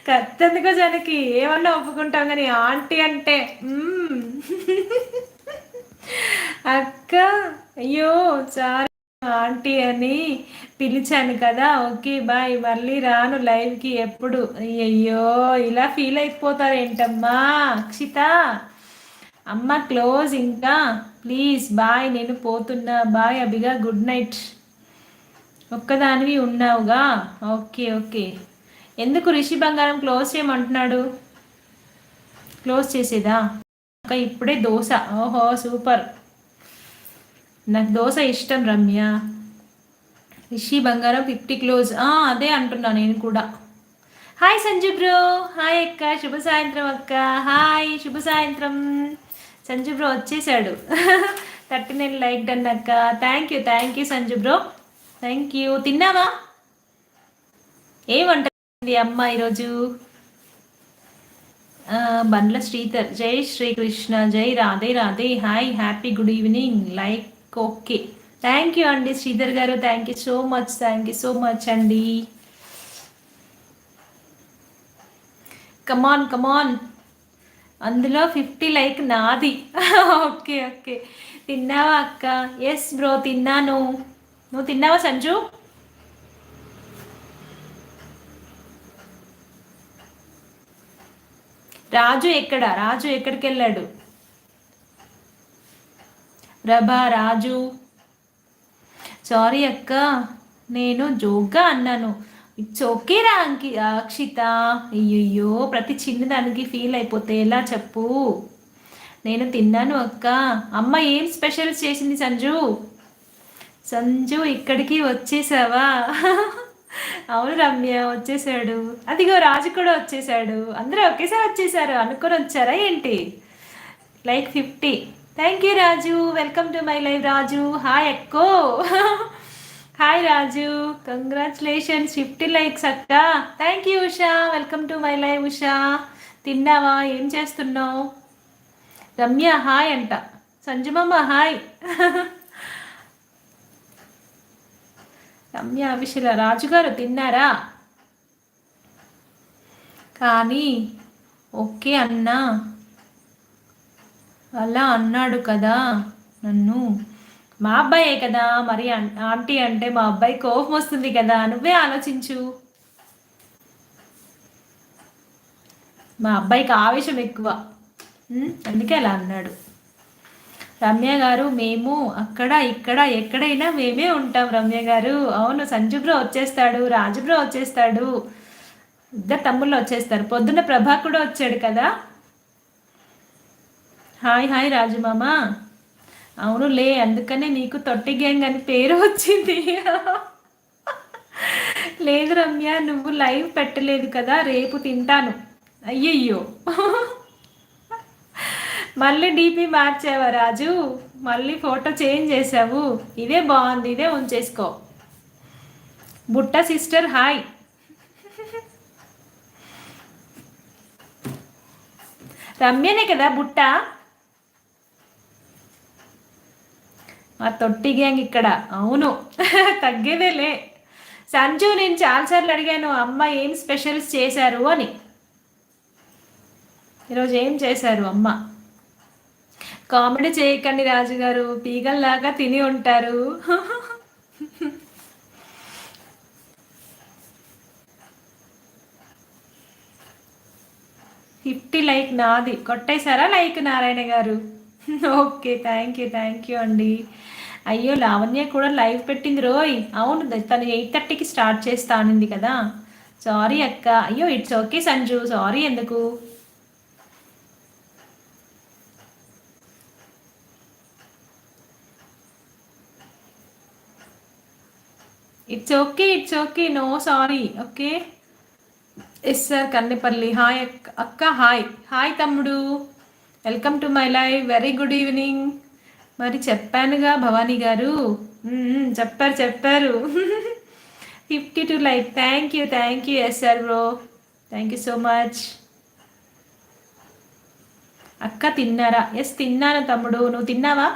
కత్తెందుకో జనకి ఏమన్నా ఒప్పుకుంటాం కానీ ఆంటీ అంటే అక్క అయ్యో సారీ ఆంటీ అని పిలిచాను కదా, ఓకే బాయ్, మళ్ళీ రాను లైవ్కి ఎప్పుడు. అయ్యయ్యో ఇలా ఫీల్ అయిపోతారు ఏంటమ్మా అక్షిత. అమ్మ క్లోజ్ ఇంకా, ప్లీజ్ బాయ్, నేను పోతున్నా, బాయ్ అభిగా, గుడ్ నైట్. ఒక్కదానివి ఉన్నావుగా, ఓకే ఓకే. ఎందుకు రిషి బంగారం క్లోజ్ చేయమంటున్నాడు? క్లోజ్ చేసేదా? ఇంకా ఇప్పుడే దోశ, ఓహో సూపర్, నాకు దోశ ఇష్టం రమ్య. రిషి బంగారం 50 క్లోజ్, అదే అంటున్నా నేను కూడా. హాయ్ సంజు బ్రో, హాయ్ అక్క, శుభ సాయంత్రం అక్క, హాయ్ శుభ సాయంత్రం. సంజు బ్రో వచ్చేసాడు. 39 లైక్ డన్ అక్క, thank you Sanju bro, thank you. తిన్నావా? ఏం వంటది అమ్మ ఈరోజు? బండ్ల శ్రీధర్, జై శ్రీకృష్ణ, జై Radhe Radhe, hi happy good evening, like okay. Thank you అండి శ్రీధర్ గారు, థ్యాంక్ యూ సో మచ్ అండి. కమాన్ కమాన్, అందులో 50 లైక్ నాది. Okay okay. తిన్నావా అక్క? ఎస్ బ్రో తిన్నాను. నువ్వు తిన్నావా సంజు? రాజు ఎక్కడ? రాజు ఎక్కడికి వెళ్ళాడు? ప్రభా రాజు, సారీ అక్క, నేను జోక్గా అన్నాను. ఇట్స్ ఓకే రా అక్షిత. అయ్యయ్యో ప్రతి చిన్నదానికి ఫీల్ అయిపోతే ఎలా చెప్పు. నేను తిన్నాను అక్క. అమ్మ ఏం స్పెషల్స్ చేసింది సంజు? సంజు ఇక్కడికి వచ్చేసావా? అవును రమ్య వచ్చేసాడు. అదిగో రాజు కూడా వచ్చేసాడు. అందరూ ఒకేసారి వచ్చేసారు, అనుకొని వచ్చారా ఏంటి? Like 50. Thank you Raju, welcome to my live Raju. Hi అక్కో. హాయ్ రాజు, కంగ్రాచులేషన్స్ 50 లైక్స్ అక్క. Thank you Usha, welcome to my live Usha. తిన్నావా? ఏం చేస్తున్నావు? రమ్య హాయ్ అంట, సంజుమమ్మ హాయ్. రమ్య విషయ రాజుగారు తిన్నారా? కానీ ఓకే అన్నా, అలా అన్నాడు కదా నన్ను. మా అబ్బాయే కదా మరి, ఆంటీ అంటే మా అబ్బాయి కోపం వస్తుంది కదా, నువ్వే ఆలోచించు. మా అబ్బాయికి ఆవేశం ఎక్కువ, అందుకే అలా అన్నాడు. రమ్య గారు మేము అక్కడ ఇక్కడ ఎక్కడైనా మేమే ఉంటాం రమ్య గారు. అవును సంజు బ్రో వచ్చేస్తాడు, రాజు బ్రో వచ్చేస్తాడు, ఇద్దరు తమ్ముళ్ళు వచ్చేస్తారు. పొద్దున్న ప్రభా కూడా వచ్చాడు కదా. హాయ్ హాయ్ రాజు మామ. అవును లే, అందుకనే నీకు తొట్టి గ్యాంగ్ అని పేరు వచ్చింది. లేదు రమ్య, నువ్వు లైవ్ పెట్టలేదు కదా, రేపు తింటాను. అయ్యయ్యో, మళ్ళీ డీపీ మార్చావా రాజు? మళ్ళీ ఫోటో చేంజ్ చేసావు. ఇదే బాగుంది, ఇదే ఉంచేసుకో. బుట్ట సిస్టర్ హాయ్. రమ్యనే కదా బుట్ట? మా తొట్టి గ్యాంగ్ ఇక్కడ. అవును, తగ్గేదేలే. సంజు నేను చాలాసార్లు అడిగాను అమ్మ ఏం స్పెషల్స్ చేశారు అని. ఈరోజు ఏం చేశారు అమ్మ? కామెడీ చేయకండి రాజుగారు, పీగల్లాగా తిని ఉంటారు. 50 లైక్ నాది, కొట్టేశారా లైక్ నారాయణ గారు? ఓకే థ్యాంక్ యూ అండి. అయ్యో లావణ్య కూడా లైవ్ పెట్టింది రోయ్. అవును తను 8:30కి స్టార్ట్ చేస్తా అనింది కదా. సారీ అక్క. అయ్యో ఇట్స్ ఓకే సంజు, సారీ ఎందుకు? It's okay no sorry. Okay yes sir Kannepalli hi అక్క. హాయ్ తమ్ముడు, welcome to my live, very good evening. మరి చెప్పానుగా భవానీ గారు, చెప్పారు. 52 like, thank you yes sir bro, thank you so much. అక్క తిన్నారా? ఎస్ తిన్నాను తమ్ముడు, నువ్వు తిన్నావా?